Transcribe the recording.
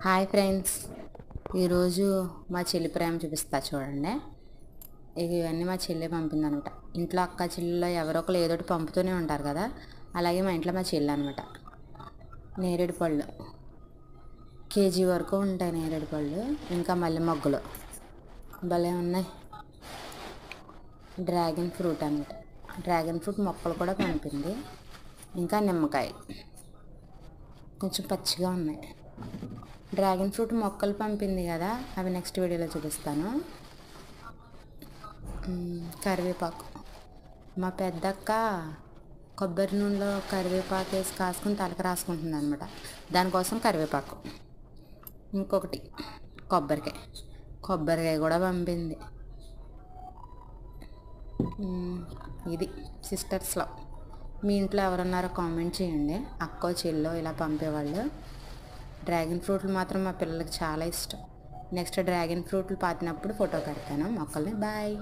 Hi friends, ఈరోజు మా చెల్లి ప్రేమ చూపిస్తా చూడండి. ఇవన్నీ మా చెల్లి పంపిందనమాట. ఇంట్లో అక్క చెల్లిలో ఎవరో ఒకరు ఏదో ఒకటి పంపుతూనే ఉంటారు కదా, అలాగే మా ఇంట్లో మా చెల్లి అనమాట. నేరేడు పళ్ళు కేజీ వరకు ఉంటాయి. నేరేడు పళ్ళు ఇంకా మల్లె మొగ్గలు భలే ఉన్నాయి. డ్రాగన్ ఫ్రూట్ అనమాట. డ్రాగన్ ఫ్రూట్ మొక్కలు కూడా పంపింది. ఇంకా నిమ్మకాయ కొంచెం పచ్చిగా ఉన్నాయి. డ్రాగన్ ఫ్రూట్ మొక్కలు పంపింది కదా, అవి నెక్స్ట్ వీడియోలో చూపిస్తాను. కరివేపాకు మా పెద్దక్క కొబ్బరి నూనెలో కరివేపాకు వేసి కాసుకుని తలకు రాసుకుంటుంది అనమాట. దానికోసం కరివేపాకు. ఇంకొకటి కొబ్బరికాయ కూడా పంపింది. ఇది సిస్టర్స్లో మీ ఇంట్లో ఎవరున్నారో కామెంట్ చేయండి. అక్కో చెల్లో ఇలా పంపేవాళ్ళు. డ్రాగన్ ఫ్రూట్లు మాత్రం మా పిల్లలకి చాలా ఇష్టం. నెక్స్ట్ డ్రాగన్ ఫ్రూట్లు పాతినప్పుడు ఫోటో పెడతాను మొక్కల్ని. బాయ్.